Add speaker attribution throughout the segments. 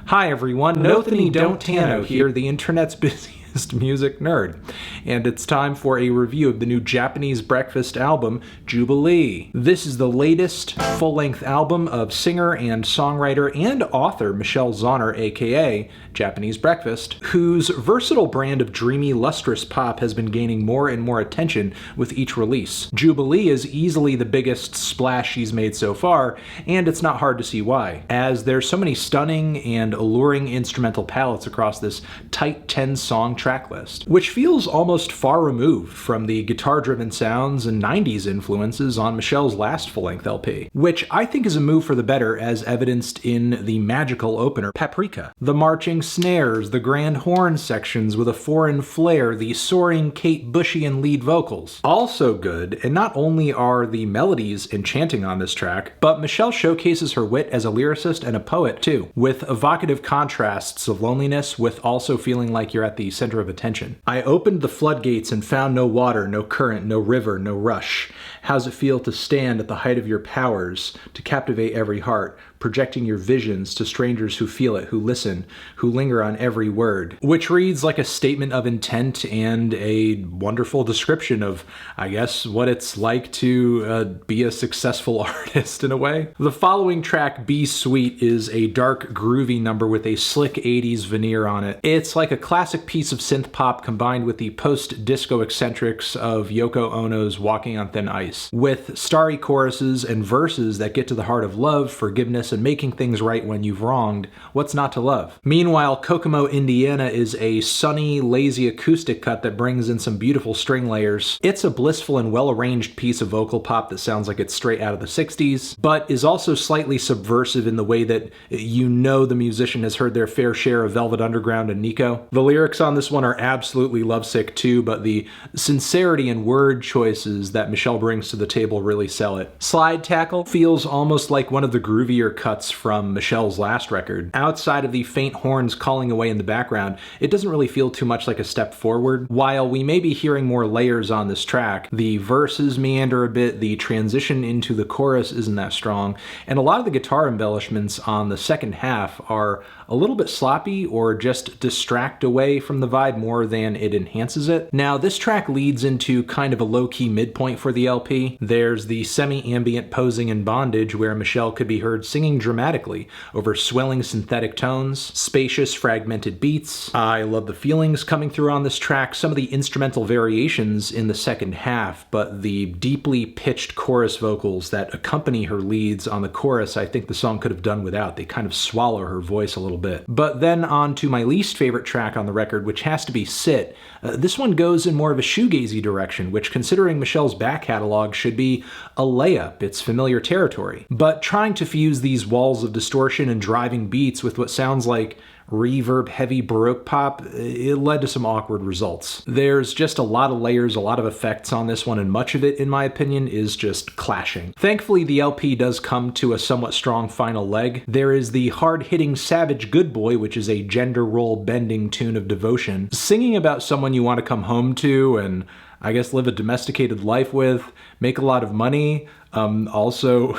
Speaker 1: Hi everyone, Nothany Don't Tano here, the internet's busiest music nerd. And it's time for a review of the new Japanese breakfast album, Jubilee. This is the latest full-length album of singer and songwriter and author Michelle Zauner, aka Japanese Breakfast, whose versatile brand of dreamy, lustrous pop has been gaining more and more attention with each release. Jubilee is easily the biggest splash she's made so far, and it's not hard to see why, as there's so many stunning and alluring instrumental palettes across this tight 10-song track list, which feels almost far removed from the guitar-driven sounds and 90s influences on Michelle's last full-length LP, which I think is a move for the better as evidenced in the magical opener, PAPRIKA. The marching snares, the grand horn sections with a foreign flair, the soaring Kate Bushian lead vocals. Also good, and not only are the melodies enchanting on this track, but Michelle showcases her wit as a lyricist and a poet too, with evocative contrasts of loneliness with also feeling like you're at the center of attention. I opened the floodgates and found no water, no current, no river, no rush. How's it feel to stand at the height of your powers, to captivate every heart, projecting your visions to strangers who feel it, who listen, who linger on every word, which reads like a statement of intent and a wonderful description of, I guess, what it's like to be a successful artist in a way. The following track, Be Sweet, is a dark, groovy number with a slick 80s veneer on it. It's like a classic piece of synth pop combined with the post-disco eccentrics of Yoko Ono's Walking on Thin Ice, with starry choruses and verses that get to the heart of love, forgiveness, and making things right when you've wronged. What's not to love? Meanwhile, Kokomo, Indiana is a sunny, lazy acoustic cut that brings in some beautiful string layers. It's a blissful and well-arranged piece of vocal pop that sounds like it's straight out of the 60s, but is also slightly subversive in the way that you know the musician has heard their fair share of Velvet Underground and Nico. The lyrics on this one are absolutely lovesick too, but the sincerity and word choices that Michelle brings to the table really sell it. Slide Tackle feels almost like one of the groovier cuts from Michelle's last record. Outside of the faint horns calling away in the background, it doesn't really feel too much like a step forward. While we may be hearing more layers on this track, the verses meander a bit, the transition into the chorus isn't that strong, and a lot of the guitar embellishments on the second half are a little bit sloppy or just distract away from the vibe more than it enhances it. Now, this track leads into kind of a low-key midpoint for the LP. There's the semi-ambient posing in Bondage, where Michelle could be heard singing dramatically over swelling synthetic tones, spacious fragmented beats. I love the feelings coming through on this track, some of the instrumental variations in the second half, but the deeply pitched chorus vocals that accompany her leads on the chorus, I think the song could have done without. They kind of swallow her voice a little bit. But then on to my least favorite track on the record, which has to be Sit. This one goes in more of a shoegazy direction, which, considering Michelle's back catalog, should be a layup. It's familiar territory. But trying to fuse these walls of distortion and driving beats with what sounds like reverb-heavy Baroque pop, it led to some awkward results. There's just a lot of layers, a lot of effects on this one, and much of it, in my opinion, is just clashing. Thankfully, the LP does come to a somewhat strong final leg. There is the hard-hitting Savage Good Boy, which is a gender role-bending tune of devotion, singing about someone you want to come home to and, I guess, live a domesticated life with, make a lot of money, also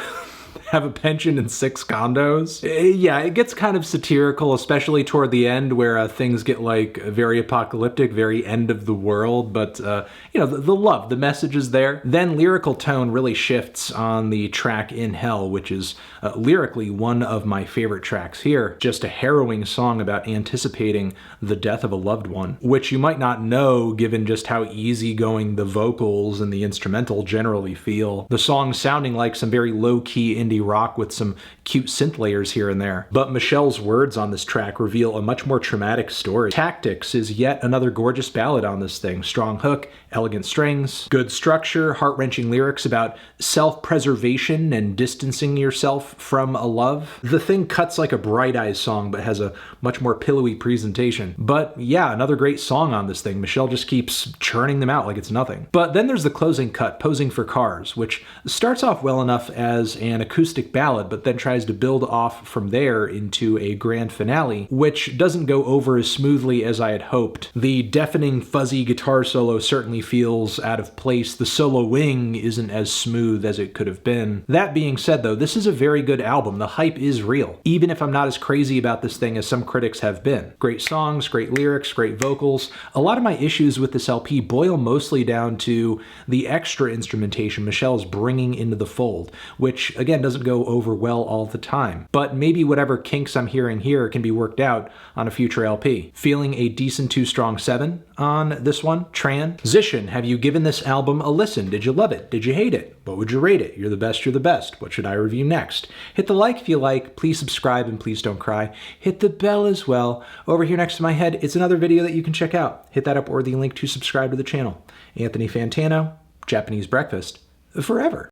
Speaker 1: have a pension and 6 condos. Yeah, it gets kind of satirical, especially toward the end where things get like very apocalyptic, very end of the world, but you know, the love, the message is there. Then lyrical tone really shifts on the track In Hell, which is lyrically one of my favorite tracks here. Just a harrowing song about anticipating the death of a loved one, which you might not know given just how easygoing the vocals and the instrumental generally feel. The song sounding like some very low-key indie rock with some cute synth layers here and there. But Michelle's words on this track reveal a much more traumatic story. Tactics is yet another gorgeous ballad on this thing. Strong hook, elegant strings, good structure, heart-wrenching lyrics about self-preservation and distancing yourself from a love. The thing cuts like a Bright Eyes song, but has a much more pillowy presentation. But yeah, another great song on this thing. Michelle just keeps churning them out like it's nothing. But then there's the closing cut, Posing for Cars, which starts off well enough as an acoustic ballad, but then tries to build off from there into a grand finale, which doesn't go over as smoothly as I had hoped. The deafening, fuzzy guitar solo certainly feels out of place. The soloing isn't as smooth as it could have been. That being said, though, this is a very good album. The hype is real, even if I'm not as crazy about this thing as some critics have been. Great songs, great lyrics, great vocals. A lot of my issues with this LP boil mostly down to the extra instrumentation Michelle's bringing into the fold, which again doesn't go over well all the time. But maybe whatever kinks I'm hearing here can be worked out on a future LP. Feeling a decent 2 strong 7 on this one. Transition. Have you given this album a listen? Did you love it? Did you hate it? What would you rate it? You're the best, you're the best. What should I review next? Hit the like if you like. Please subscribe and please don't cry. Hit the bell as well. Over here next to my head, it's another video that you can check out. Hit that upworthy link to subscribe to the channel. Anthony Fantano, Japanese Breakfast, forever.